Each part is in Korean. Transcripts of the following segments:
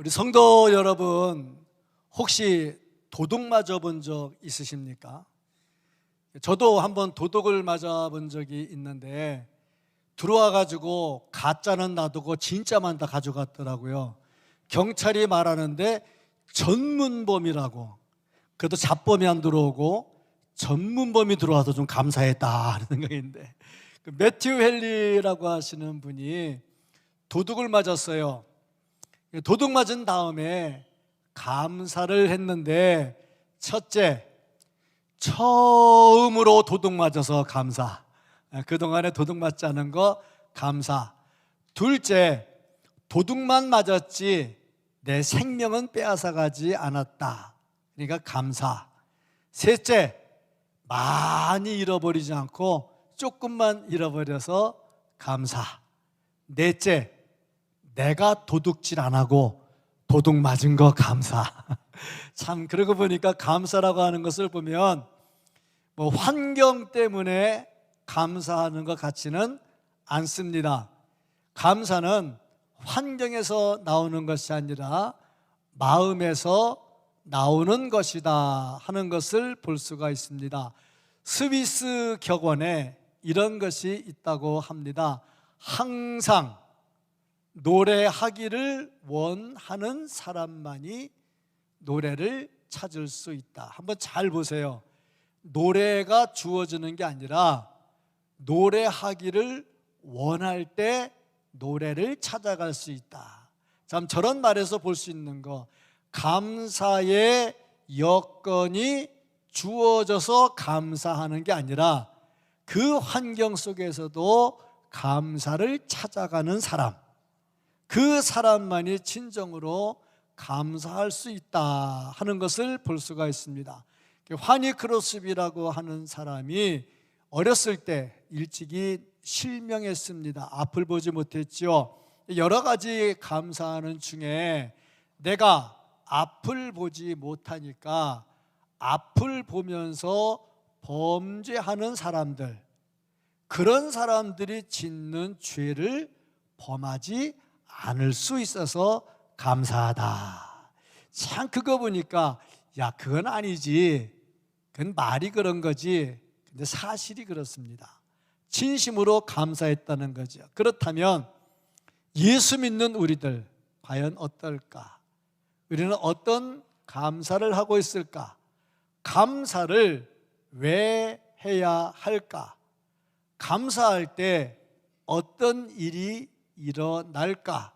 우리 성도 여러분, 혹시 도둑 맞아본 적 있으십니까? 저도 한번 도둑을 맞아본 적이 있는데 들어와가지고 가짜는 놔두고 진짜만 다 가져갔더라고요. 경찰이 말하는데 전문범이라고. 그래도 잡범이 안 들어오고 전문범이 들어와서 좀 감사했다 하는 생각인데, 매튜 헨리라고 하시는 분이 도둑을 맞았어요. 도둑 맞은 다음에 감사를 했는데, 첫째, 처음으로 도둑 맞아서 감사. 그동안에 도둑 맞지 않은 거 감사. 둘째, 도둑만 맞았지 내 생명은 빼앗아가지 않았다. 그러니까 감사. 셋째, 많이 잃어버리지 않고 조금만 잃어버려서 감사. 넷째, 내가 도둑질 안 하고 도둑 맞은 거 감사. 참, 그러고 보니까 감사라고 하는 것을 보면 환경 때문에 감사하는 것 같지는 않습니다. 감사는 환경에서 나오는 것이 아니라 마음에서 나오는 것이다 하는 것을 볼 수가 있습니다. 스위스 격언에 이런 것이 있다고 합니다. 항상 노래하기를 원하는 사람만이 노래를 찾을 수 있다. 한번 잘 보세요. 노래가 주어지는 게 아니라 노래하기를 원할 때 노래를 찾아갈 수 있다. 참, 저런 말에서 볼 수 있는 거, 감사의 여건이 주어져서 감사하는 게 아니라 그 환경 속에서도 감사를 찾아가는 사람, 그 사람만이 진정으로 감사할 수 있다 하는 것을 볼 수가 있습니다. 화니 크로스비라고 하는 사람이 어렸을 때 일찍이 실명했습니다. 앞을 보지 못했죠. 여러 가지 감사하는 중에 내가 앞을 보지 못하니까 앞을 보면서 범죄하는 사람들, 그런 사람들이 짓는 죄를 범하지 않을 수 있어서 감사하다. 참, 그거 보니까 그건 아니지, 그건 말이 그런 거지, 근데 사실이 그렇습니다. 진심으로 감사했다는 거죠. 그렇다면 예수 믿는 우리들 과연 어떨까? 우리는 어떤 감사를 하고 있을까? 감사를 왜 해야 할까? 감사할 때 어떤 일이 일어날까?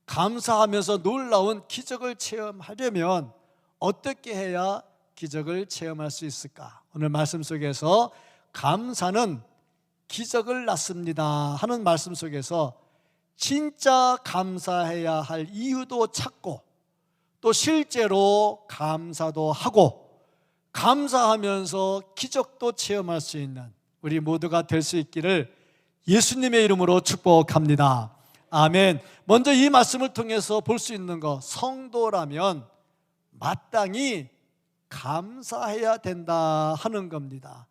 감사하면서 놀라운 기적을 체험하려면 어떻게 해야 기적을 체험할 수 있을까? 오늘 말씀 속에서 감사는 기적을 낳습니다 하는 말씀 속에서 진짜 감사해야 할 이유도 찾고, 또 실제로 감사도 하고 감사하면서 기적도 체험할 수 있는 우리 모두가 될 수 있기를 예수님의 이름으로 축복합니다. 아멘. 먼저 이 말씀을 통해서 볼 수 있는 것, 성도라면 마땅히 감사해야 된다 하는 겁니다.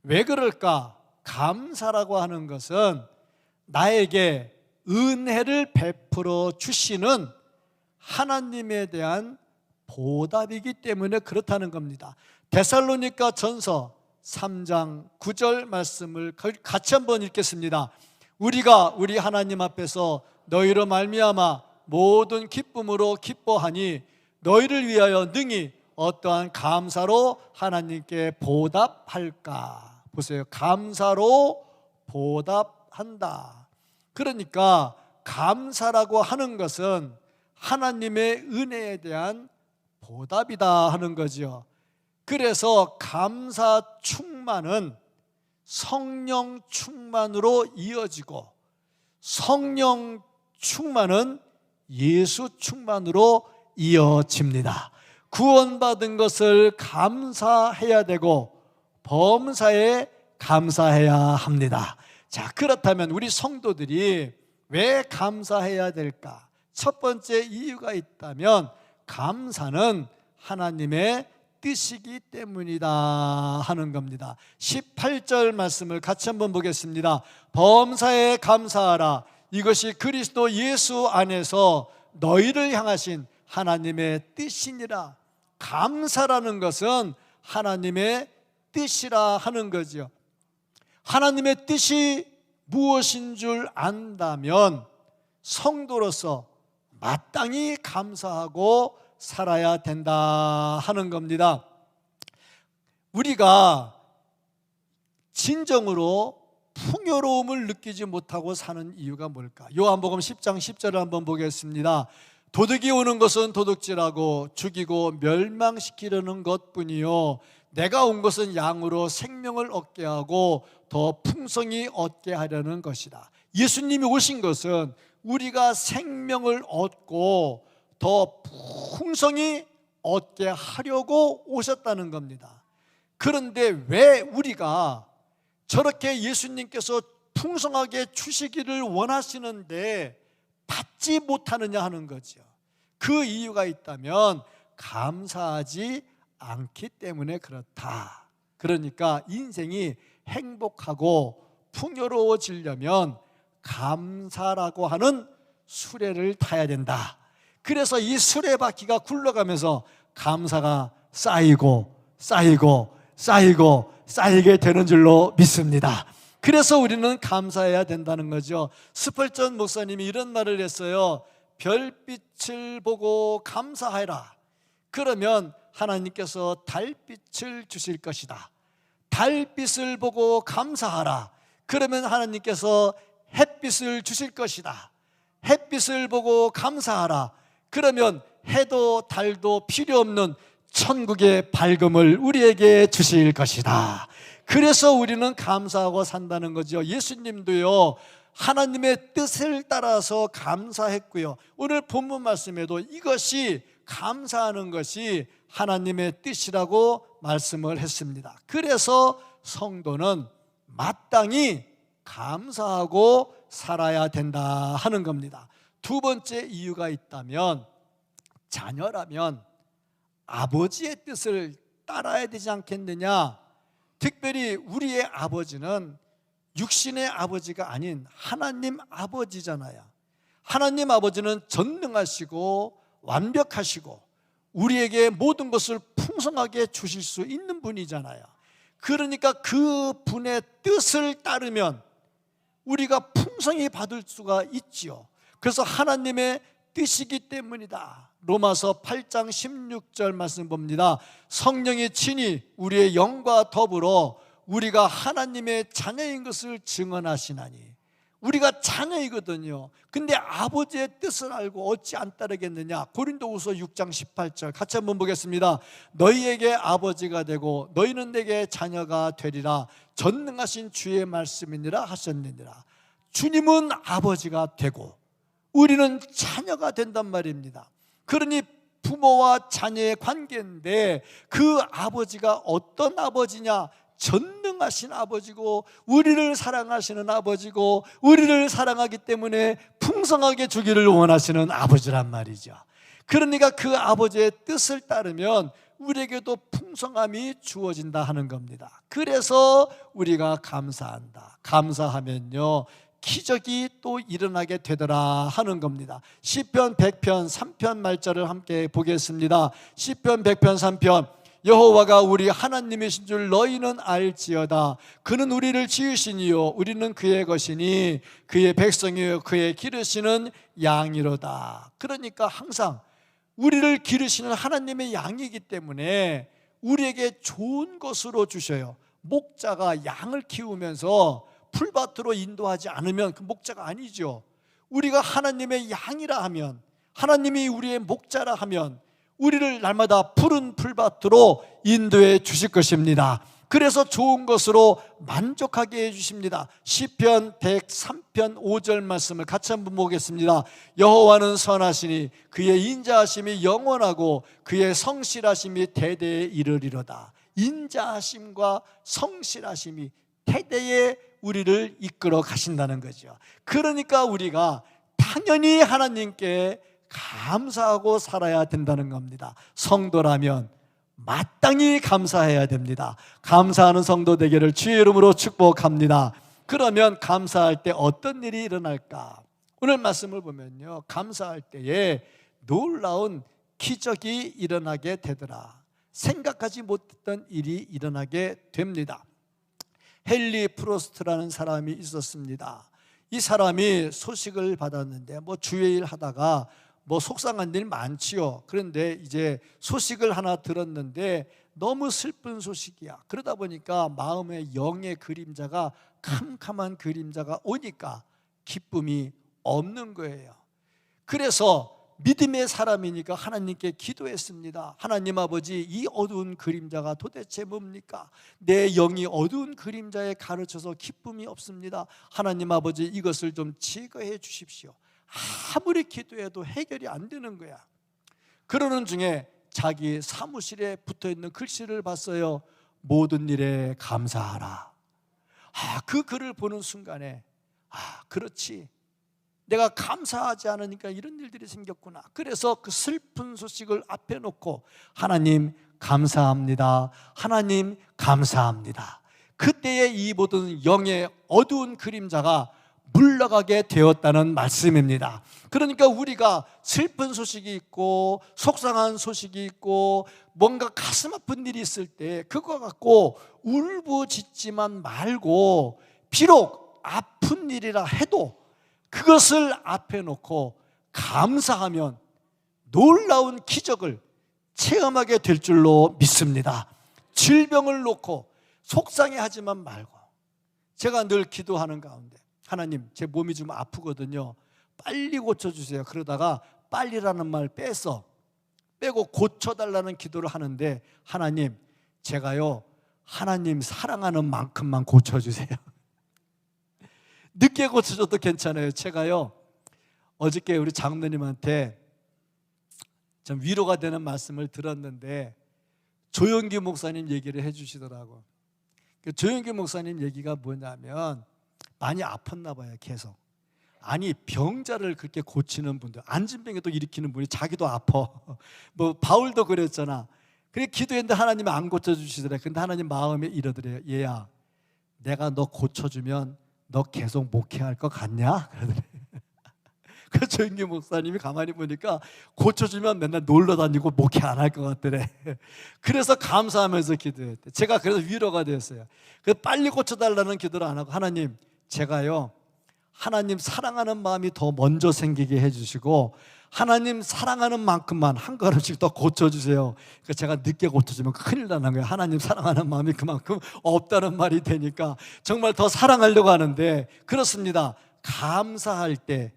왜 그럴까? 감사라고 하는 것은 나에게 은혜를 베풀어 주시는 하나님에 대한 보답이기 때문에 그렇다는 겁니다. 데살로니가 전서 3장 9절 말씀을 같이 한번 읽겠습니다. 우리가 우리 하나님 앞에서 너희로 말미암아 모든 기쁨으로 기뻐하니 너희를 위하여 능히 어떠한 감사로 하나님께 보답할까. 보세요. 감사로 보답한다. 그러니까 감사라고 하는 것은 하나님의 은혜에 대한 보답이다 하는 거죠. 그래서 감사 충만은 성령 충만으로 이어지고, 성령 충만은 예수 충만으로 이어집니다. 구원받은 것을 감사해야 되고 범사에 감사해야 합니다. 자, 그렇다면 우리 성도들이 왜 감사해야 될까? 첫 번째 이유가 있다면 감사는 하나님의 뜻이기 때문이다 하는 겁니다. 18절 말씀을 같이 한번 보겠습니다. 범사에 감사하라. 이것이 그리스도 예수 안에서 너희를 향하신 하나님의 뜻이니라. 감사라는 것은 하나님의 뜻이라 하는 거죠. 하나님의 뜻이 무엇인 줄 안다면 성도로서 마땅히 감사하고 살아야 된다 하는 겁니다. 우리가 진정으로 풍요로움을 느끼지 못하고 사는 이유가 뭘까? 요한복음 10장 10절을 한번 보겠습니다. 도둑이 오는 것은 도둑질하고 죽이고 멸망시키려는 것뿐이요 내가 온 것은 양으로 생명을 얻게 하고 더 풍성히 얻게 하려는 것이다. 예수님이 오신 것은 우리가 생명을 얻고 더 풍성히 얻게 하려고 오셨다는 겁니다. 그런데 왜 우리가 저렇게 예수님께서 풍성하게 주시기를 원하시는데 받지 못하느냐 하는 거죠. 그 이유가 있다면 감사하지 않기 때문에 그렇다. 그러니까 인생이 행복하고 풍요로워지려면 감사라고 하는 수레를 타야 된다. 그래서 이 수레바퀴가 굴러가면서 감사가 쌓이고 쌓이고 쌓이고 쌓이게 되는 줄로 믿습니다. 그래서 우리는 감사해야 된다는 거죠. 스펄전 목사님이 이런 말을 했어요. 별빛을 보고 감사해라. 그러면 하나님께서 달빛을 주실 것이다. 달빛을 보고 감사하라. 그러면 하나님께서 햇빛을 주실 것이다. 햇빛을 보고 감사하라. 그러면 해도 달도 필요 없는 천국의 밝음을 우리에게 주실 것이다. 그래서 우리는 감사하고 산다는 거죠. 예수님도요 하나님의 뜻을 따라서 감사했고요, 오늘 본문 말씀에도 이것이 감사하는 것이 하나님의 뜻이라고 말씀을 했습니다. 그래서 성도는 마땅히 감사하고 살아야 된다 하는 겁니다. 두 번째 이유가 있다면, 자녀라면 아버지의 뜻을 따라야 되지 않겠느냐. 특별히 우리의 아버지는 육신의 아버지가 아닌 하나님 아버지잖아요. 하나님 아버지는 전능하시고 완벽하시고 우리에게 모든 것을 풍성하게 주실 수 있는 분이잖아요. 그러니까 그 분의 뜻을 따르면 우리가 풍성히 받을 수가 있지요. 그래서 하나님의 뜻이기 때문이다. 로마서 8장 16절 말씀 봅니다. 성령이 친히 우리의 영과 더불어 우리가 하나님의 자녀인 것을 증언하시나니. 우리가 자녀이거든요. 근데 아버지의 뜻을 알고 어찌 안 따르겠느냐. 고린도후서 6장 18절 같이 한번 보겠습니다. 너희에게 아버지가 되고 너희는 내게 자녀가 되리라. 전능하신 주의 말씀이니라 하셨느니라. 주님은 아버지가 되고 우리는 자녀가 된단 말입니다. 그러니 부모와 자녀의 관계인데 그 아버지가 어떤 아버지냐? 전능하신 아버지고 우리를 사랑하시는 아버지고 우리를 사랑하기 때문에 풍성하게 주기를 원하시는 아버지란 말이죠. 그러니까 그 아버지의 뜻을 따르면 우리에게도 풍성함이 주어진다 하는 겁니다. 그래서 우리가 감사한다. 감사하면요 기적이 또 일어나게 되더라 하는 겁니다. 시편 100편 3편 말절을 함께 보겠습니다. 시편 100편 3편. 여호와가 우리 하나님이신 줄 너희는 알지어다. 그는 우리를 지으시니요 우리는 그의 것이니 그의 백성이요 그의 기르시는 양이로다. 그러니까 항상 우리를 기르시는 하나님의 양이기 때문에 우리에게 좋은 것으로 주셔요. 목자가 양을 키우면서 풀밭으로 인도하지 않으면 그 목자가 아니죠. 우리가 하나님의 양이라 하면, 하나님이 우리의 목자라 하면 우리를 날마다 푸른 풀밭으로 인도해 주실 것입니다. 그래서 좋은 것으로 만족하게 해주십니다. 시편 103편 5절 말씀을 같이 한번 보겠습니다. 여호와는 선하시니 그의 인자하심이 영원하고 그의 성실하심이 대대에 이르리로다. 인자하심과 성실하심이 대대에 우리를 이끌어 가신다는 거죠. 그러니까 우리가 당연히 하나님께 감사하고 살아야 된다는 겁니다. 성도라면 마땅히 감사해야 됩니다. 감사하는 성도 되기를 주의 이름으로 축복합니다. 그러면 감사할 때 어떤 일이 일어날까? 오늘 말씀을 보면요 감사할 때에 놀라운 기적이 일어나게 되더라. 생각하지 못했던 일이 일어나게 됩니다. 헨리 프로스트라는 사람이 있었습니다. 이 사람이 소식을 받았는데 주의일 하다가 속상한 일 많지요. 그런데 이제 소식을 하나 들었는데 너무 슬픈 소식이야. 그러다 보니까 마음에 영의 그림자가, 캄캄한 그림자가 오니까 기쁨이 없는 거예요. 그래서 믿음의 사람이니까 하나님께 기도했습니다. 하나님 아버지, 이 어두운 그림자가 도대체 뭡니까? 내 영이 어두운 그림자에 가르쳐서 기쁨이 없습니다. 하나님 아버지, 이것을 좀 제거해 주십시오. 아무리 기도해도 해결이 안 되는 거야. 그러는 중에 자기 사무실에 붙어있는 글씨를 봤어요. 모든 일에 감사하라. 그 글을 보는 순간에 그렇지, 내가 감사하지 않으니까 이런 일들이 생겼구나. 그래서 그 슬픈 소식을 앞에 놓고 하나님 감사합니다, 하나님 감사합니다. 그때에 이 모든 영의 어두운 그림자가 물러가게 되었다는 말씀입니다. 그러니까 우리가 슬픈 소식이 있고 속상한 소식이 있고 뭔가 가슴 아픈 일이 있을 때 그거 갖고 울부짖지만 말고, 비록 아픈 일이라 해도 그것을 앞에 놓고 감사하면 놀라운 기적을 체험하게 될 줄로 믿습니다. 질병을 놓고 속상해하지만 말고, 제가 늘 기도하는 가운데 하나님, 제 몸이 좀 아프거든요, 빨리 고쳐주세요. 그러다가 빨리라는 말 빼고 고쳐달라는 기도를 하는데, 하나님, 제가요 하나님 사랑하는 만큼만 고쳐주세요. 늦게 고쳐줘도 괜찮아요. 제가요 어저께 우리 장로님한테 좀 위로가 되는 말씀을 들었는데 조영기 목사님 얘기를 해주시더라고. 조영기 목사님 얘기가 뭐냐면, 많이 아팠나 봐요. 계속. 아니, 병자를 그렇게 고치는 분들, 앉은 병에 또 일으키는 분이 자기도 아파. 바울도 그랬잖아. 그래 기도했는데 하나님이 안 고쳐주시더래. 근데 하나님 마음에 이러더래요. 얘야, 내가 너 고쳐주면 너 계속 목회할 것 같냐? 그러더래. 그 조영기 목사님이 가만히 보니까 고쳐주면 맨날 놀러 다니고 목회 안 할 것 같더래. 그래서 감사하면서 기도했대. 제가 그래서 위로가 됐어요. 그래서 빨리 고쳐달라는 기도를 안 하고, 하나님, 제가요 하나님 사랑하는 마음이 더 먼저 생기게 해주시고 하나님 사랑하는 만큼만 한 걸음씩 더 고쳐주세요. 그러니까 제가 늦게 고쳐주면 큰일 나는 거예요. 하나님 사랑하는 마음이 그만큼 없다는 말이 되니까 정말 더 사랑하려고 하는데, 그렇습니다. 감사할 때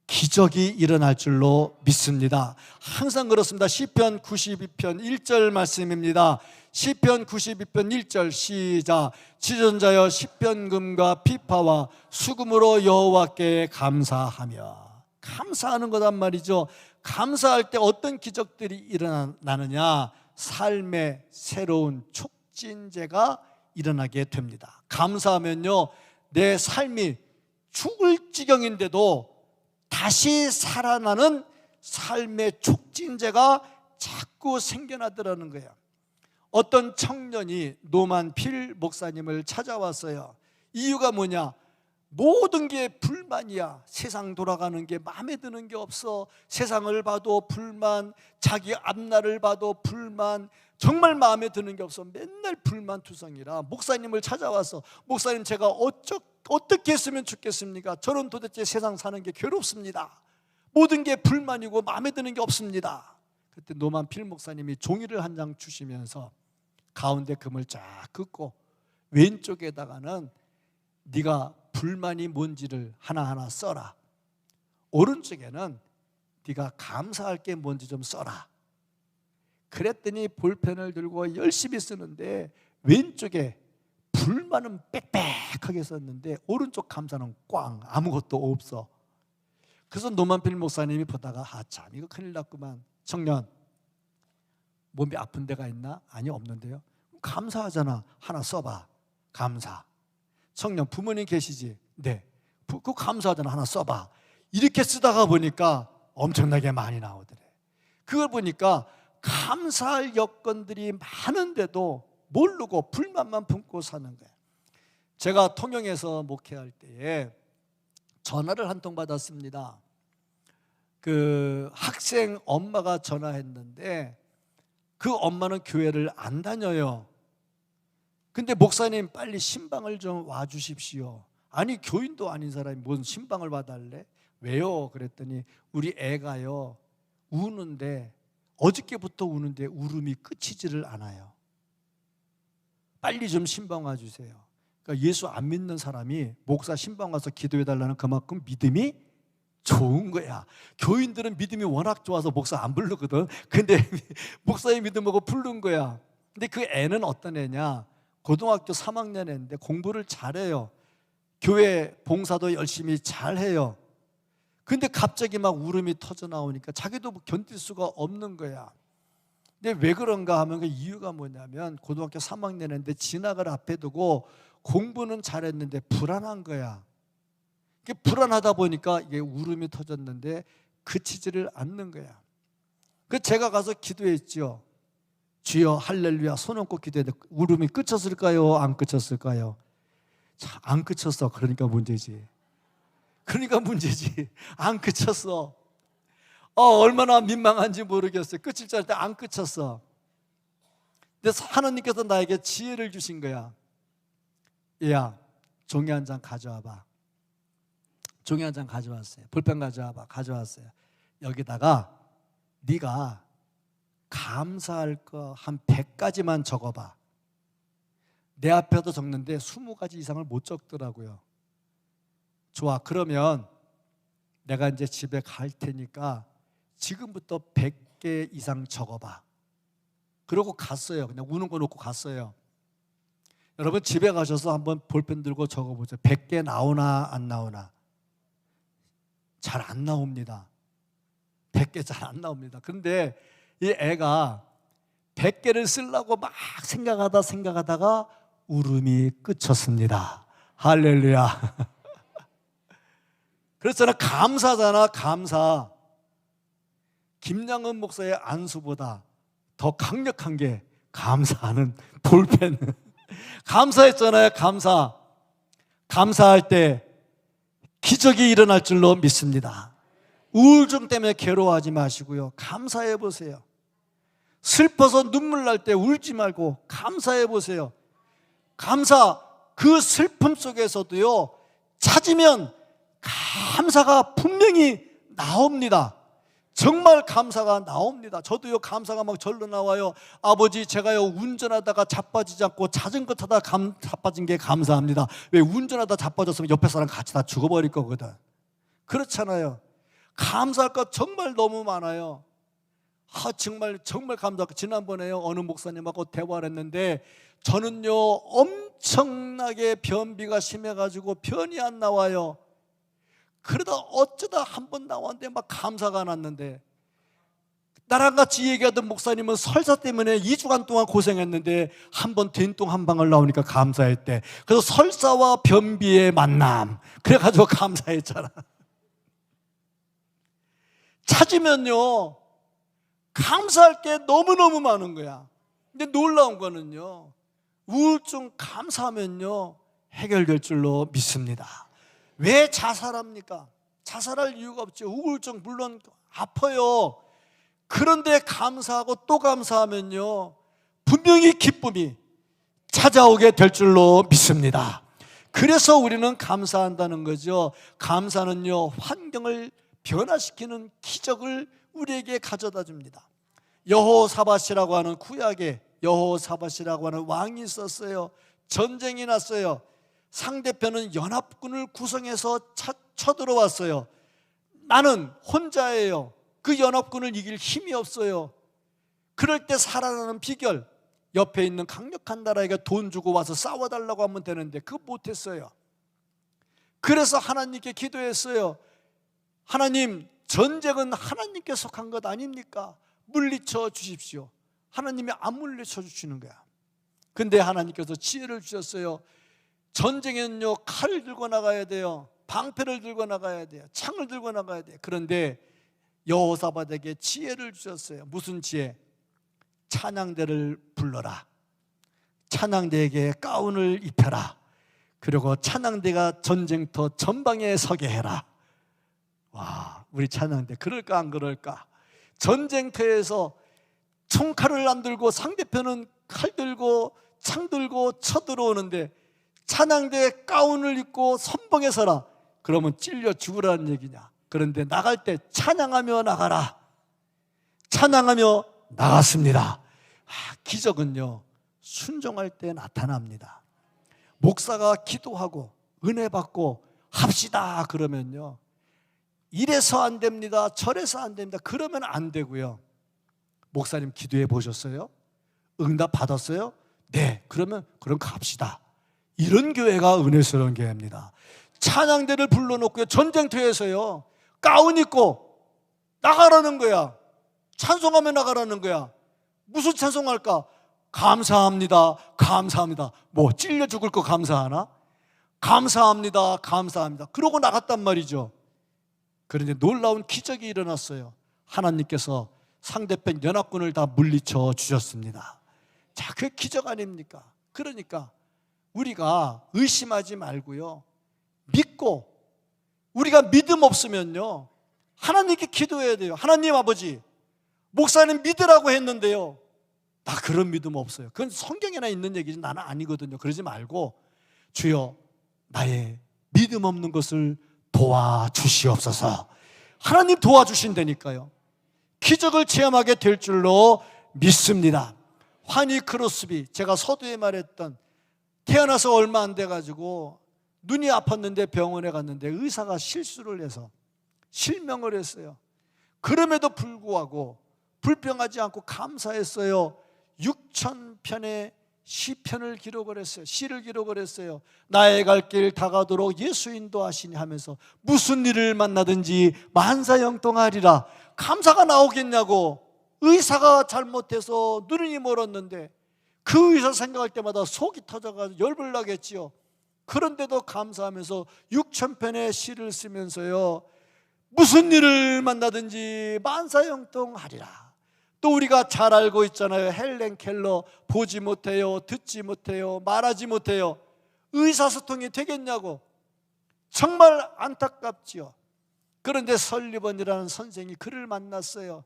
기적이 일어날 줄로 믿습니다. 항상 그렇습니다. 시편 92편 1절 말씀입니다. 시편 92편 1절 시작. 지존자여 시편금과 피파와 수금으로 여호와께 감사하며. 감사하는 거란 말이죠. 감사할 때 어떤 기적들이 일어나느냐? 삶의 새로운 촉진제가 일어나게 됩니다. 감사하면요, 내 삶이 죽을 지경인데도 다시 살아나는 삶의 촉진제가 자꾸 생겨나더라는 거예요. 어떤 청년이 노만필 목사님을 찾아왔어요. 이유가 뭐냐? 모든 게 불만이야. 세상 돌아가는 게 마음에 드는 게 없어. 세상을 봐도 불만, 자기 앞날을 봐도 불만, 정말 마음에 드는 게 없어. 맨날 불만투성이라 목사님을 찾아와서, 목사님, 제가 어떻게 했으면 좋겠습니까? 저는 도대체 세상 사는 게 괴롭습니다. 모든 게 불만이고 마음에 드는 게 없습니다. 그때 노만필 목사님이 종이를 한 장 주시면서 가운데 금을 쫙 긋고 왼쪽에다가는 네가 불만이 뭔지를 하나하나 써라. 오른쪽에는 네가 감사할 게 뭔지 좀 써라. 그랬더니 볼펜을 들고 열심히 쓰는데 왼쪽에 불만은 빽빽하게 썼는데 오른쪽 감사는 꽝, 아무것도 없어. 그래서 노만필 목사님이 보다가 참 이거 큰일 났구만. 청년, 몸이 아픈 데가 있나? 아니, 없는데요. 감사하잖아. 하나 써봐. 감사. 청년, 부모님 계시지? 네. 그거 감사하잖아. 하나 써봐. 이렇게 쓰다가 보니까 엄청나게 많이 나오더래. 그걸 보니까 감사할 여건들이 많은데도 모르고 불만만 품고 사는 거예요. 제가 통영에서 목회할 때에 전화를 한 통 받았습니다. 그 학생 엄마가 전화했는데 그 엄마는 교회를 안 다녀요. 근데 목사님 빨리 신방을 좀 와주십시오. 아니 교인도 아닌 사람이 뭔 신방을 와달래? 왜요? 그랬더니 우리 애가요 우는데 어저께부터 우는데 울음이 끝이지를 않아요. 빨리 좀 신방 와주세요. 그러니까 예수 안 믿는 사람이 목사 신방 와서 기도해달라는 그만큼 믿음이 좋은 거야. 교인들은 믿음이 워낙 좋아서 목사 안 부르거든. 근데 목사의 믿음하고 부른 거야. 근데 그 애는 어떤 애냐, 고등학교 3학년 애인데 공부를 잘해요. 교회 봉사도 열심히 잘해요. 근데 갑자기 막 울음이 터져 나오니까 자기도 견딜 수가 없는 거야. 근데 왜 그런가 하면 그 이유가 뭐냐면 고등학교 3학년인데 진학을 앞에 두고 공부는 잘했는데 불안한 거야. 불안하다 보니까 이게 울음이 터졌는데 그치지를 않는 거야. 그 제가 가서 기도했죠. 주여 할렐루야 손 얹고 기도했는데 울음이 그쳤을까요? 안 그쳤을까요? 자, 안 그쳤어. 그러니까 문제지. 안 그쳤어. 얼마나 민망한지 모르겠어요. 끝일 줄 알 때 안 그쳤어. 근데 하나님께서 나에게 지혜를 주신 거야. 얘야, 종이 한 장 가져와봐. 종이 한 장 가져왔어요. 볼펜 가져와봐. 가져왔어요. 여기다가 네가 감사할 거 한 100가지만 적어봐. 내 앞에도 적는데 20가지 이상을 못 적더라고요. 좋아, 그러면 내가 이제 집에 갈 테니까 지금부터 100개 이상 적어봐. 그러고 갔어요. 그냥 우는 거 놓고 갔어요. 여러분 집에 가셔서 한번 볼펜 들고 적어보세요. 100개 나오나 안 나오나? 잘 안 나옵니다. 100개 잘 안 나옵니다. 그런데 이 애가 100개를 쓰려고 막 생각하다가 울음이 그쳤습니다. 할렐루야. 그렇잖아. 감사잖아. 감사. 김양은 목사의 안수보다 더 강력한 게 감사하는 볼펜. 감사했잖아요. 감사할 때 기적이 일어날 줄로 믿습니다. 우울증 때문에 괴로워하지 마시고요, 감사해 보세요. 슬퍼서 눈물 날 때 울지 말고 감사해 보세요. 그 슬픔 속에서도요, 찾으면 감사가 분명히 나옵니다. 정말 감사가 나옵니다. 저도요, 감사가 막 절로 나와요. 아버지, 제가요 운전하다가 자빠지지 않고 자전거 타다 자빠진 게 감사합니다. 왜? 운전하다 자빠졌으면 옆에 사람 같이 다 죽어버릴 거거든. 그렇잖아요. 감사할 것 정말 너무 많아요. 정말 감사할 것. 지난번에요, 어느 목사님하고 대화를 했는데 저는요 엄청나게 변비가 심해가지고 변이 안 나와요. 그러다 어쩌다 한 번 나왔는데 막 감사가 났는데, 나랑 같이 얘기하던 목사님은 설사 때문에 2주간 동안 고생했는데 한 번 된통 한 방울 나오니까 감사했대. 그래서 설사와 변비의 만남, 그래가지고 감사했잖아. 찾으면요 감사할 게 너무너무 많은 거야. 근데 놀라운 거는요, 우울증 감사하면요 해결될 줄로 믿습니다. 왜 자살합니까? 자살할 이유가 없죠. 우울증 물론 아파요. 그런데 감사하고 또 감사하면요 분명히 기쁨이 찾아오게 될 줄로 믿습니다. 그래서 우리는 감사한다는 거죠. 감사는요 환경을 변화시키는 기적을 우리에게 가져다 줍니다. 여호사밧이라고 하는 구약에 여호사밧이라고 하는 왕이 있었어요. 전쟁이 났어요. 상대편은 연합군을 구성해서 쳐들어왔어요. 나는 혼자예요. 그 연합군을 이길 힘이 없어요. 그럴 때 살아나는 비결, 옆에 있는 강력한 나라에게 돈 주고 와서 싸워달라고 하면 되는데 그거 못했어요. 그래서 하나님께 기도했어요. 하나님, 전쟁은 하나님께 속한 것 아닙니까? 물리쳐 주십시오. 하나님이 안 물리쳐 주시는 거야. 근데 하나님께서 지혜를 주셨어요. 전쟁에는요 칼을 들고 나가야 돼요. 방패를 들고 나가야 돼요. 창을 들고 나가야 돼요. 그런데 여호사밧에게 지혜를 주셨어요. 무슨 지혜? 찬양대를 불러라. 찬양대에게 가운을 입혀라. 그리고 찬양대가 전쟁터 전방에 서게 해라. 와, 우리 찬양대. 그럴까 안 그럴까? 전쟁터에서 총칼을 안 들고 상대편은 칼 들고 창 들고 쳐들어오는데 찬양대 가운을 입고 선봉에 서라. 그러면 찔려 죽으라는 얘기냐? 그런데 나갈 때 찬양하며 나가라. 찬양하며 나갔습니다. 기적은요, 순종할 때 나타납니다. 목사가 기도하고 은혜 받고 합시다 그러면요, 이래서 안 됩니다, 저래서 안 됩니다 그러면 안 되고요. 목사님 기도해 보셨어요? 응답 받았어요? 네, 그럼 갑시다. 이런 교회가 은혜스러운 교회입니다. 찬양대를 불러놓고요, 전쟁터에서요 가운 입고 나가라는 거야. 찬송하며 나가라는 거야. 무슨 찬송할까? 감사합니다, 감사합니다. 뭐 찔려 죽을 거 감사하나? 감사합니다, 감사합니다. 그러고 나갔단 말이죠. 그런데 놀라운 기적이 일어났어요. 하나님께서 상대편 연합군을 다 물리쳐 주셨습니다. 자, 그게 기적 아닙니까? 그러니까 우리가 의심하지 말고요, 믿고, 우리가 믿음 없으면요 하나님께 기도해야 돼요. 하나님 아버지, 목사님 믿으라고 했는데요, 나 그런 믿음 없어요. 그건 성경에나 있는 얘기지 나는 아니거든요. 그러지 말고, 주여 나의 믿음 없는 것을 도와주시옵소서. 하나님 도와주신다니까요. 기적을 체험하게 될 줄로 믿습니다. 환희 크로스비, 제가 서두에 말했던, 태어나서 얼마 안 돼가지고 눈이 아팠는데 병원에 갔는데 의사가 실수를 해서 실명을 했어요. 그럼에도 불구하고 불평하지 않고 감사했어요. 6,000편의 시편을 기록을 했어요. 시를 기록을 했어요. 나의 갈 길 다가도록 예수 인도하시니 하면서 무슨 일을 만나든지 만사형통하리라. 감사가 나오겠냐고. 의사가 잘못해서 눈이 멀었는데 그 의사 생각할 때마다 속이 터져가지고 열불 나겠지요. 그런데도 감사하면서 6,000편의 시를 쓰면서요, 무슨 일을 만나든지 만사형통하리라. 또 우리가 잘 알고 있잖아요. 헬렌 켈러, 보지 못해요, 듣지 못해요, 말하지 못해요. 의사소통이 되겠냐고. 정말 안타깝지요. 그런데 설리번이라는 선생이 그를 만났어요.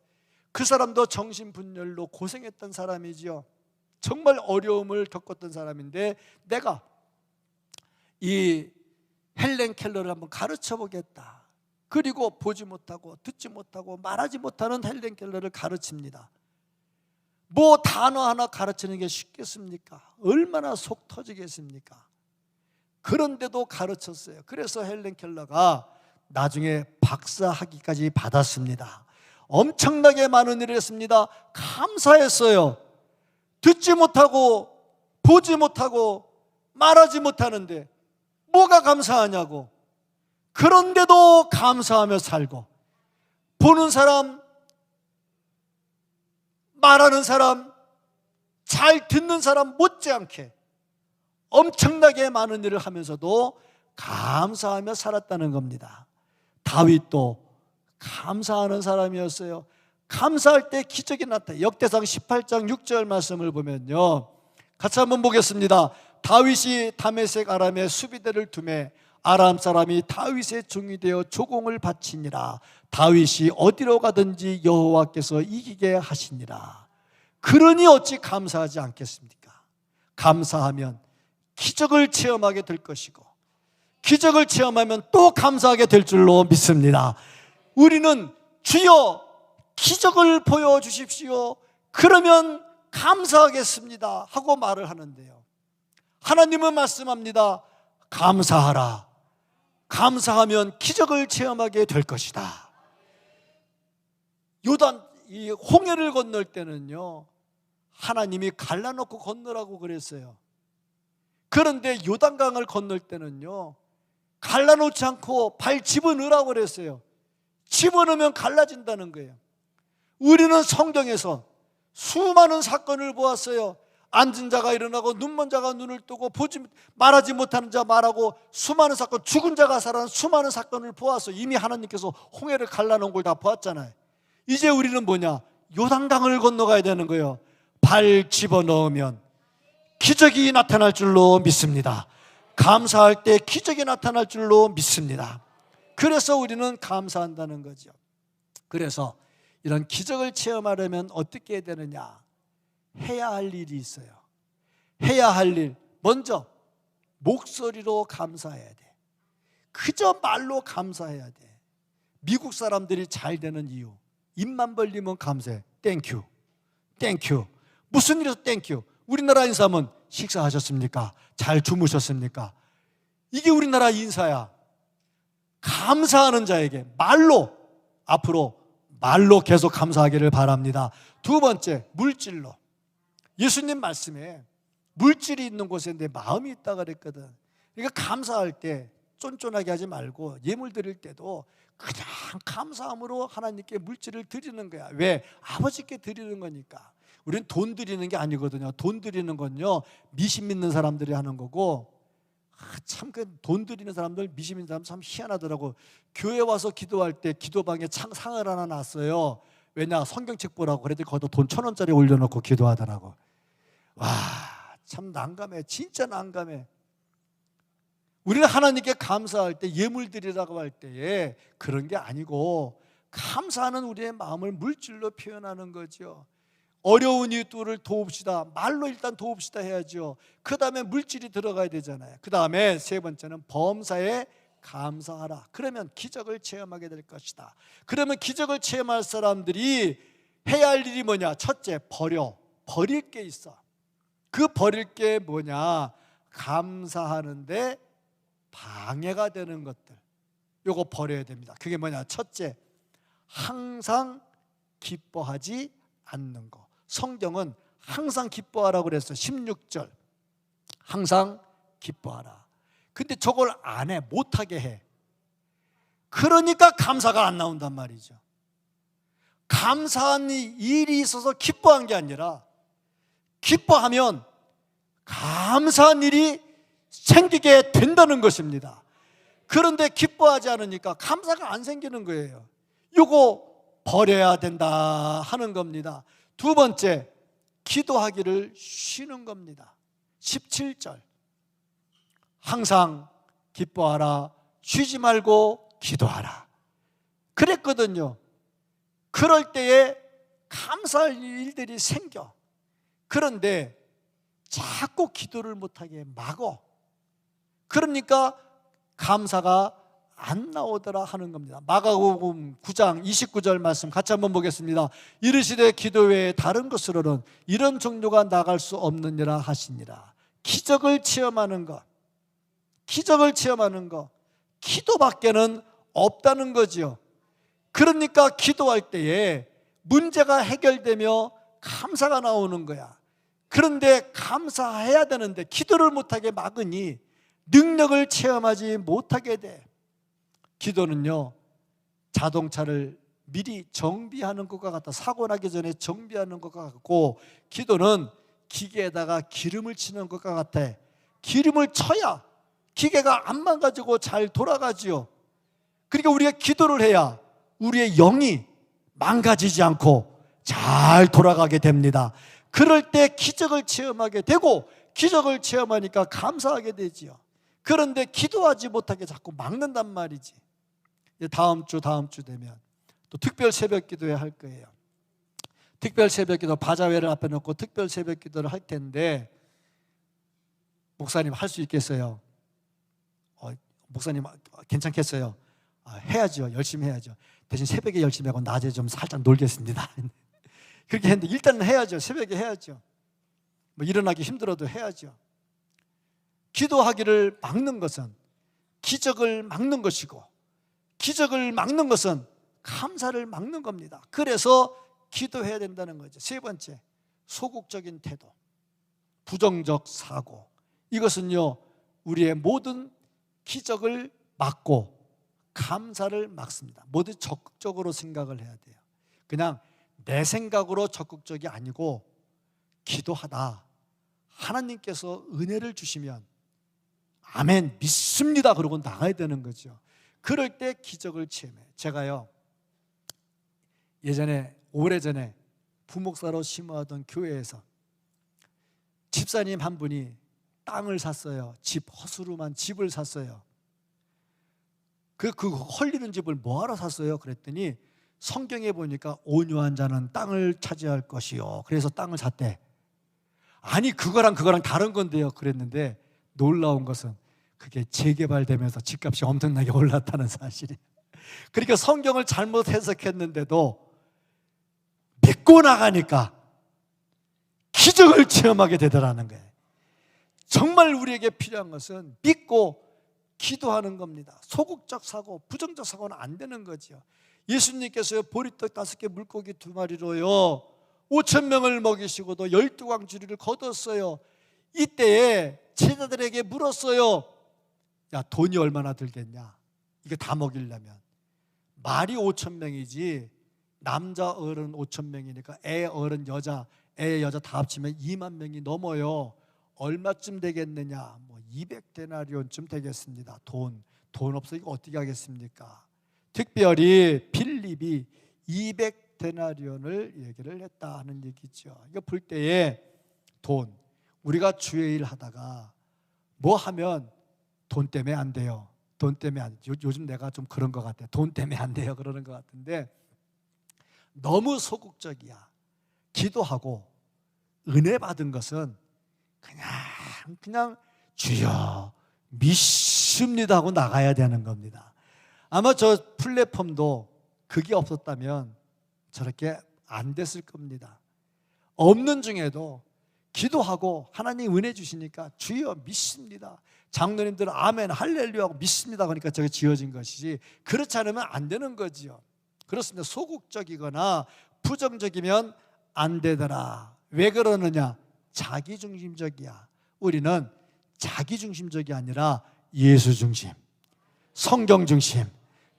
그 사람도 정신분열로 고생했던 사람이지요. 정말 어려움을 겪었던 사람인데, 내가 이 헬렌 켈러를 한번 가르쳐 보겠다. 그리고 보지 못하고 듣지 못하고 말하지 못하는 헬렌 켈러를 가르칩니다. 뭐 단어 하나 가르치는 게 쉽겠습니까? 얼마나 속 터지겠습니까? 그런데도 가르쳤어요. 그래서 헬렌 켈러가 나중에 박사학위까지 받았습니다. 엄청나게 많은 일을 했습니다. 감사했어요. 듣지 못하고 보지 못하고 말하지 못하는데 뭐가 감사하냐고. 그런데도 감사하며 살고, 보는 사람, 말하는 사람, 잘 듣는 사람 못지않게 엄청나게 많은 일을 하면서도 감사하며 살았다는 겁니다. 다윗도 감사하는 사람이었어요. 감사할 때 기적이 나타나요. 역대상 18장 6절 말씀을 보면요, 같이 한번 보겠습니다. 다윗이 다메섹 아람에 수비대를 두매 아람 사람이 다윗의 종이 되어 조공을 바치니라. 다윗이 어디로 가든지 여호와께서 이기게 하시니라. 그러니 어찌 감사하지 않겠습니까? 감사하면 기적을 체험하게 될 것이고, 기적을 체험하면 또 감사하게 될 줄로 믿습니다. 우리는 주여 기적을 보여주십시오, 그러면 감사하겠습니다 하고 말을 하는데요, 하나님은 말씀합니다. 감사하라. 감사하면 기적을 체험하게 될 것이다. 요단 이 홍해를 건널 때는요, 하나님이 갈라놓고 건너라고 그랬어요. 그런데 요단강을 건널 때는요, 갈라놓지 않고 발 집어넣으라고 그랬어요. 집어넣으면 갈라진다는 거예요. 우리는 성경에서 수많은 사건을 보았어요. 앉은 자가 일어나고 눈먼 자가 눈을 뜨고 말하지 못하는 자 말하고, 수많은 사건, 죽은 자가 살아난 수많은 사건을 보았어요. 이미 하나님께서 홍해를 갈라놓은 걸 다 보았잖아요. 이제 우리는 뭐냐? 요단강을 건너가야 되는 거예요. 발 집어넣으면 기적이 나타날 줄로 믿습니다. 감사할 때 기적이 나타날 줄로 믿습니다. 그래서 우리는 감사한다는 거죠. 그래서 이런 기적을 체험하려면 어떻게 해야 되느냐? 해야 할 일이 있어요. 해야 할 일, 먼저 목소리로 감사해야 돼. 그저 말로 감사해야 돼. 미국 사람들이 잘 되는 이유, 입만 벌리면 감사해. 땡큐, 땡큐. 무슨 일에서 땡큐? 우리나라 인사하면 식사하셨습니까? 잘 주무셨습니까? 이게 우리나라 인사야. 감사하는 자에게 말로, 앞으로 말로 계속 감사하기를 바랍니다. 두 번째, 물질로. 예수님 말씀에 물질이 있는 곳에 내 마음이 있다 그랬거든. 그러니까 감사할 때 쫀쫀하게 하지 말고 예물 드릴 때도 그냥 감사함으로 하나님께 물질을 드리는 거야. 왜? 아버지께 드리는 거니까. 우리는 돈 드리는 게 아니거든요. 돈 드리는 건요, 미신 믿는 사람들이 하는 거고, 참 그 돈 드리는 사람들, 미신 믿는 사람 참 희한하더라고. 교회 와서 기도할 때 기도방에 상을 하나 놨어요. 왜냐? 성경책 보라고. 그랬더니 거기다 돈 1,000원짜리 올려놓고 기도하더라고. 와, 참 난감해. 진짜 난감해. 우리는 하나님께 감사할 때, 예물 드리라고 할 때에 그런 게 아니고, 감사하는 우리의 마음을 물질로 표현하는 거죠. 어려운 이들을 도웁시다. 말로 일단 도웁시다 해야죠. 그 다음에 물질이 들어가야 되잖아요. 그 다음에 세 번째는 범사에 감사하라. 그러면 기적을 체험하게 될 것이다. 그러면 기적을 체험할 사람들이 해야 할 일이 뭐냐? 첫째, 버릴 게 있어. 그 버릴 게 뭐냐? 감사하는데 방해가 되는 것들, 요거 버려야 됩니다. 그게 뭐냐? 첫째, 항상 기뻐하지 않는 거. 성경은 항상 기뻐하라고 그랬어요. 16절 항상 기뻐하라. 근데 저걸 안 해, 못하게 해. 그러니까 감사가 안 나온단 말이죠. 감사한 일이 있어서 기뻐한 게 아니라, 기뻐하면 감사한 일이 생기게 된다는 것입니다. 그런데 기뻐하지 않으니까 감사가 안 생기는 거예요. 이거 버려야 된다 하는 겁니다. 두 번째, 기도하기를 쉬는 겁니다. 17절 항상 기뻐하라, 쉬지 말고 기도하라 그랬거든요. 그럴 때에 감사할 일들이 생겨. 그런데 자꾸 기도를 못하게 막어. 그러니까 감사가 안 나오더라 하는 겁니다. 마가복음 9장 29절 말씀 같이 한번 보겠습니다. 이르시되 기도 외에 다른 것으로는 이런 종류가 나갈 수 없느니라 하시니라. 기적을 체험하는 것, 기적을 체험하는 것, 기도밖에는 없다는 거지요. 그러니까 기도할 때에 문제가 해결되며 감사가 나오는 거야. 그런데 감사해야 되는데 기도를 못하게 막으니 능력을 체험하지 못하게 돼. 기도는요, 자동차를 미리 정비하는 것과 같다. 사고 나기 전에 정비하는 것과 같고, 기도는 기계에다가 기름을 치는 것과 같아. 기름을 쳐야 기계가 안 망가지고 잘 돌아가지요. 그러니까 우리가 기도를 해야 우리의 영이 망가지지 않고 잘 돌아가게 됩니다. 그럴 때 기적을 체험하게 되고, 기적을 체험하니까 감사하게 되지요. 그런데 기도하지 못하게 자꾸 막는단 말이지. 다음 주 되면 또 특별 새벽 기도회 할 거예요. 특별 새벽 기도, 바자회를 앞에 놓고 특별 새벽 기도를 할 텐데, 목사님 할 수 있겠어요? 목사님 괜찮겠어요? 해야죠. 열심히 해야죠. 대신 새벽에 열심히 하고 낮에 좀 살짝 놀겠습니다. 그렇게 했는데 일단은 해야죠. 새벽에 해야죠. 뭐 일어나기 힘들어도 해야죠. 기도하기를 막는 것은 기적을 막는 것이고, 기적을 막는 것은 감사를 막는 겁니다. 그래서 기도해야 된다는 거죠. 세 번째, 소극적인 태도, 부정적 사고. 이것은요, 우리의 모든 기적을 막고 감사를 막습니다. 모두 적극적으로 생각을 해야 돼요. 그냥 내 생각으로 적극적이 아니고, 기도하다 하나님께서 은혜를 주시면 아멘 믿습니다 그러고 나가야 되는 거죠. 그럴 때 기적을 체험해요. 제가요, 예전에 오래전에 부목사로 심어하던 교회에서 집사님 한 분이 땅을 샀어요. 집, 허수루만 집을 샀어요. 그 헐리는 집을 뭐하러 샀어요? 그랬더니 성경에 보니까 온유한 자는 땅을 차지할 것이요, 그래서 땅을 샀대. 아니 그거랑 다른 건데요 그랬는데, 놀라운 것은 그게 재개발되면서 집값이 엄청나게 올랐다는 사실이. 그러니까 성경을 잘못 해석했는데도 믿고 나가니까 기적을 체험하게 되더라는 거예요. 정말 우리에게 필요한 것은 믿고 기도하는 겁니다. 소극적 사고, 부정적 사고는 안 되는 거죠. 예수님께서요, 보리떡 5개 물고기 2마리로요 5,000명을 먹이시고도 12광주리를 거뒀어요. 이때에 제자들에게 물었어요. 야, 돈이 얼마나 들겠냐? 이거 다 먹이려면. 말이 5,000명이지 남자 어른 5,000명이니까 애 어른 여자, 애 여자 다 합치면 2만 명이 넘어요. 얼마쯤 되겠느냐? 뭐 200데나리온쯤 되겠습니다. 돈 없어 이거 어떻게 하겠습니까? 특별히 빌립이 200데나리온을 얘기를 했다 하는 얘기죠. 이거 볼 때에 돈, 우리가 주의 일 하다가 뭐 하면 돈 때문에 안 돼요. 돈 때문에 안 돼요. 요즘 내가 좀 그런 것 같아요. 돈 때문에 안 돼요 그러는 것 같은데, 너무 소극적이야. 기도하고 은혜 받은 것은 그냥 주여 믿습니다 하고 나가야 되는 겁니다. 아마 저 플랫폼도 그게 없었다면 저렇게 안 됐을 겁니다. 없는 중에도 기도하고 하나님 은혜 주시니까 주여 믿습니다, 장로님들은 아멘 할렐루야 하고 믿습니다 그러니까 저게 지어진 것이지, 그렇지 않으면 안 되는 거지요. 그렇습니다. 소극적이거나 부정적이면 안 되더라. 왜 그러느냐? 자기중심적이야. 우리는 자기중심적이 아니라 예수중심, 성경중심,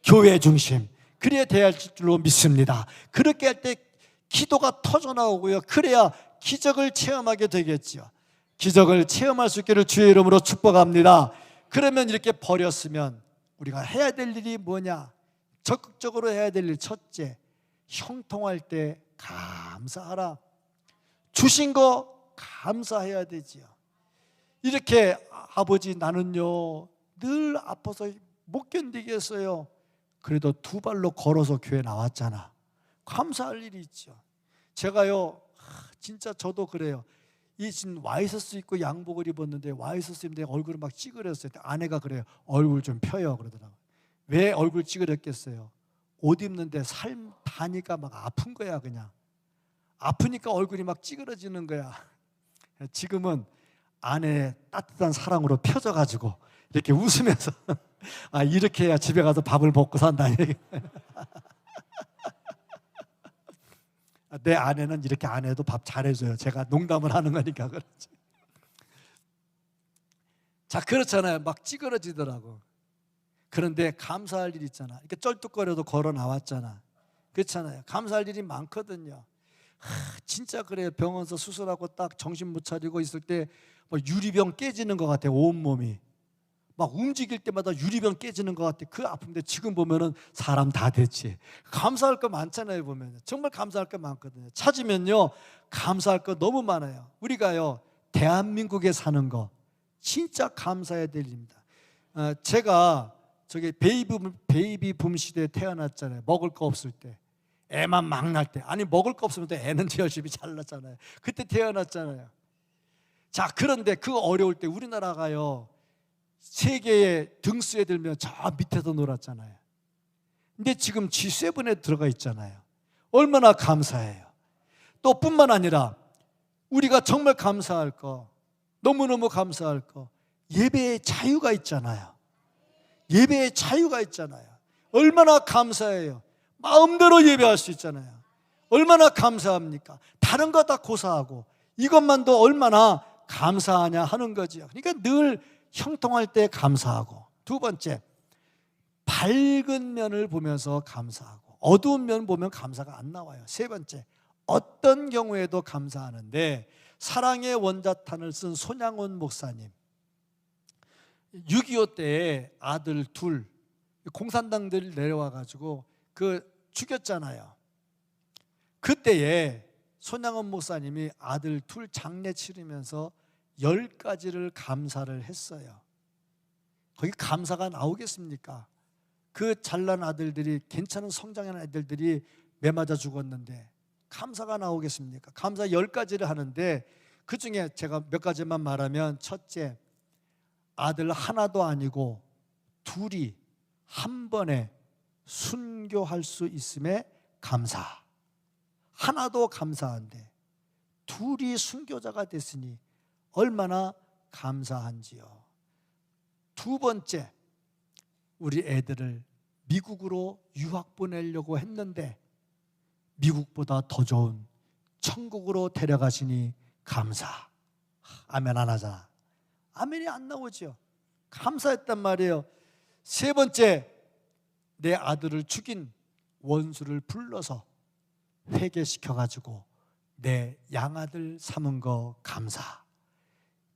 교회중심, 그래야 돼야 할 줄로 믿습니다. 그렇게 할 때 기도가 터져나오고요, 그래야 기적을 체험하게 되겠죠. 기적을 체험할 수 있기를 주의 이름으로 축복합니다. 그러면 이렇게 버렸으면 우리가 해야 될 일이 뭐냐? 적극적으로 해야 될 일, 첫째, 형통할 때 감사하라. 주신 거 감사해야 되지요. 이렇게 아버지 나는요 늘 아파서 못 견디겠어요. 그래도 2발로 걸어서 교회 나왔잖아. 감사할 일이 있죠. 제가요 진짜 저도 그래요. 이 지금 와이셔츠 입고 양복을 입었는데 와이셔츠 입는데 얼굴을 막 찌그렸어요. 아내가 그래요. 얼굴 좀 펴요 그러더라고요. 왜 얼굴 찌그렸겠어요? 옷 입는데 살 다니까 막 아픈 거야. 그냥 아프니까 얼굴이 막 찌그러지는 거야. 지금은 아내의 따뜻한 사랑으로 펴져가지고 이렇게 웃으면서 아 이렇게 해야 집에 가서 밥을 먹고 산다. 내 아내는 이렇게 안 해도 밥 잘해줘요. 제가 농담을 하는 거니까 그렇지. 자, 그렇잖아요. 막 찌그러지더라고. 그런데 감사할 일 있잖아. 이렇게 쩔뚝거려도 걸어 나왔잖아. 그렇잖아요. 감사할 일이 많거든요. 진짜 그래요. 병원에서 수술하고 딱 정신 못 차리고 있을 때 뭐 유리병 깨지는 것 같아요. 온몸이 막 움직일 때마다 유리병 깨지는 것 같아. 그 아픈데 지금 보면은 사람 다 됐지. 감사할 거 많잖아요. 보면 정말 감사할 거 많거든요. 찾으면요 감사할 거 너무 많아요. 우리가요 대한민국에 사는 거 진짜 감사해야 될 일입니다. 제가 저기 베이비붐 시대에 태어났잖아요. 먹을 거 없을 때, 애만 막 날 때. 아니 먹을 거 없으면 애는 열심히 잘 낳잖아요. 그때 태어났잖아요. 자, 그런데 그 어려울 때 우리나라가요 세계의 등수에 들면 저 밑에서 놀았잖아요. 근데 지금 G7에 들어가 있잖아요. 얼마나 감사해요. 또 뿐만 아니라 우리가 정말 감사할 거, 너무너무 감사할 거, 예배의 자유가 있잖아요. 예배의 자유가 있잖아요. 얼마나 감사해요. 마음대로 예배할 수 있잖아요. 얼마나 감사합니까? 다른 거 다 고사하고 이것만도 얼마나 감사하냐 하는 거죠. 그러니까 늘 형통할 때 감사하고, 2번째, 밝은 면을 보면서 감사하고 어두운 면 보면 감사가 안 나와요. 3번째, 어떤 경우에도 감사하는데 사랑의 원자탄을 쓴 손양원 목사님, 6.25 때에 아들 2 공산당들 내려와가지고 그 죽였잖아요. 그때에 손양원 목사님이 아들 2 장례 치르면서 10가지를 감사를 했어요. 거기 감사가 나오겠습니까? 그 잘난 아들들이, 괜찮은 성장하는 아들들이 매맞아 죽었는데 감사가 나오겠습니까? 감사 10가지를 하는데 그 중에 제가 몇 가지만 말하면, 첫째, 아들 하나도 아니고 둘이 한 번에 순교할 수 있음에 감사. 하나도 감사한데 둘이 순교자가 됐으니 얼마나 감사한지요. 두 번째, 우리 애들을 미국으로 유학 보내려고 했는데 미국보다 더 좋은 천국으로 데려가시니 감사. 아멘 안 하잖아. 아멘이 안 나오죠. 감사했단 말이에요. 세 번째, 내 아들을 죽인 원수를 불러서 회개시켜가지고 내 양아들 삼은 거 감사.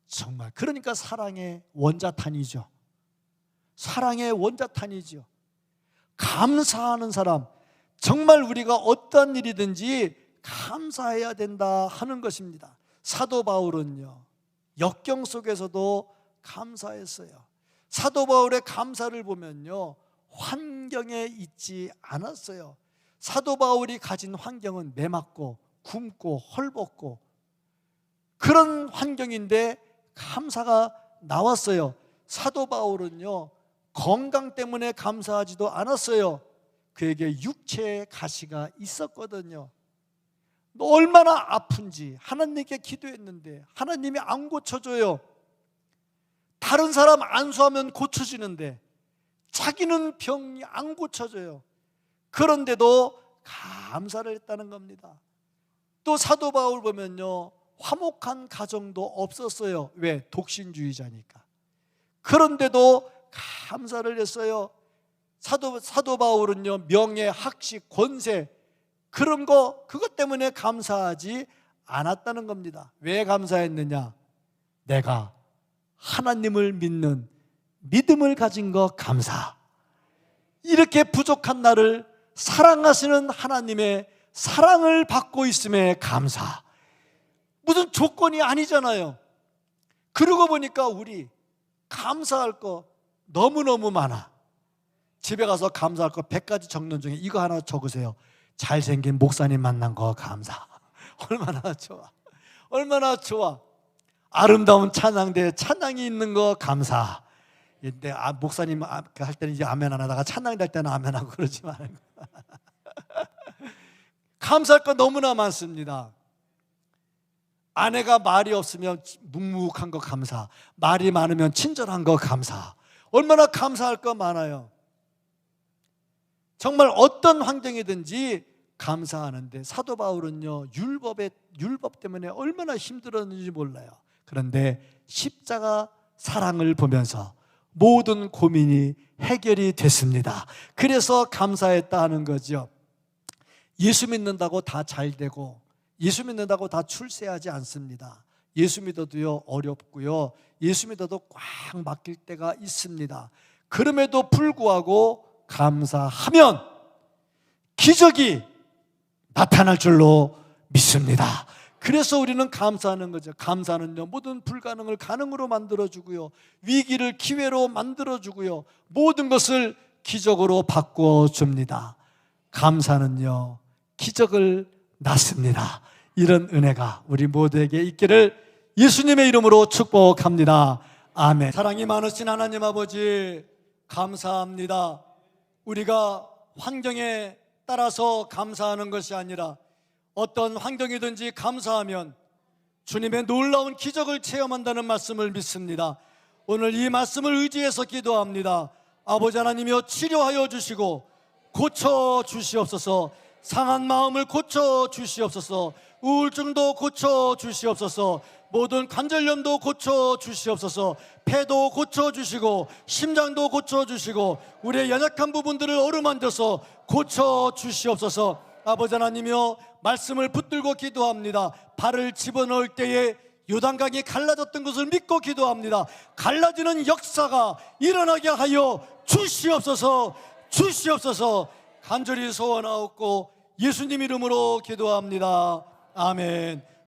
정말 그러니까 사랑의 원자탄이죠. 사랑의 원자탄이죠. 감사하는 사람, 정말 우리가 어떤 일이든지 감사해야 된다 하는 것입니다. 사도 바울은요, 역경 속에서도 감사했어요. 사도 바울의 감사를 보면요, 환경에 있지 않았어요. 사도 바울이 가진 환경은 매맞고 굶고 헐벗고 그런 환경인데 감사가 나왔어요. 사도 바울은요, 건강 때문에 감사하지도 않았어요. 그에게 육체의 가시가 있었거든요. 얼마나 아픈지 하나님께 기도했는데 하나님이 안 고쳐줘요. 다른 사람 안수하면 고쳐지는데 자기는 병이 안 고쳐져요. 그런데도 감사를 했다는 겁니다. 또 사도 바울 보면요, 화목한 가정도 없었어요. 왜? 독신주의자니까. 그런데도 감사를 했어요. 사도 바울은요, 명예, 학식, 권세 그런 거, 그것 때문에 감사하지 않았다는 겁니다. 왜 감사했느냐? 내가 하나님을 믿는 믿음을 가진 거 감사. 이렇게 부족한 나를 사랑하시는 하나님의 사랑을 받고 있음에 감사. 무슨 조건이 아니잖아요. 그러고 보니까 우리 감사할 거 너무너무 많아. 집에 가서 감사할 거 100가지 적는 중에 이거 하나 적으세요. 잘생긴 목사님 만난 거 감사. 얼마나 좋아. 얼마나 좋아. 아름다운 찬양대에 찬양이 있는 거 감사. 근데 목사님 할 때는 이제 아멘 안 하다가 찬양대 할 때는 아멘 하고 그러지 말고. 감사할 거 너무나 많습니다. 아내가 말이 없으면 묵묵한 거 감사. 말이 많으면 친절한 거 감사. 얼마나 감사할 거 많아요. 정말 어떤 환경이든지 감사하는데 사도 바울은요, 율법 때문에 얼마나 힘들었는지 몰라요. 그런데 십자가 사랑을 보면서 모든 고민이 해결이 됐습니다. 그래서 감사했다 하는 거죠. 예수 믿는다고 다 잘 되고 예수 믿는다고 다 출세하지 않습니다. 예수 믿어도요, 어렵고요, 예수 믿어도 꽉 막힐 때가 있습니다. 그럼에도 불구하고 감사하면 기적이 나타날 줄로 믿습니다. 그래서 우리는 감사하는 거죠. 감사는요, 모든 불가능을 가능으로 만들어주고요, 위기를 기회로 만들어주고요, 모든 것을 기적으로 바꿔줍니다. 감사는요, 기적을 낳습니다. 이런 은혜가 우리 모두에게 있기를 예수님의 이름으로 축복합니다. 아멘. 사랑이 많으신 하나님 아버지, 감사합니다. 우리가 환경에 따라서 감사하는 것이 아니라 어떤 환경이든지 감사하면 주님의 놀라운 기적을 체험한다는 말씀을 믿습니다. 오늘 이 말씀을 의지해서 기도합니다. 아버지 하나님이여, 치료하여 주시고 고쳐 주시옵소서. 상한 마음을 고쳐 주시옵소서. 우울증도 고쳐 주시옵소서. 모든 관절염도 고쳐 주시옵소서. 폐도 고쳐 주시고 심장도 고쳐 주시고 우리의 연약한 부분들을 어루만져서 고쳐 주시옵소서. 아버지 하나님이여, 말씀을 붙들고 기도합니다. 발을 집어넣을 때에 요단강이 갈라졌던 것을 믿고 기도합니다. 갈라지는 역사가 일어나게 하여 주시옵소서. 주시옵소서. 간절히 소원하옵고 예수님 이름으로 기도합니다. 아멘.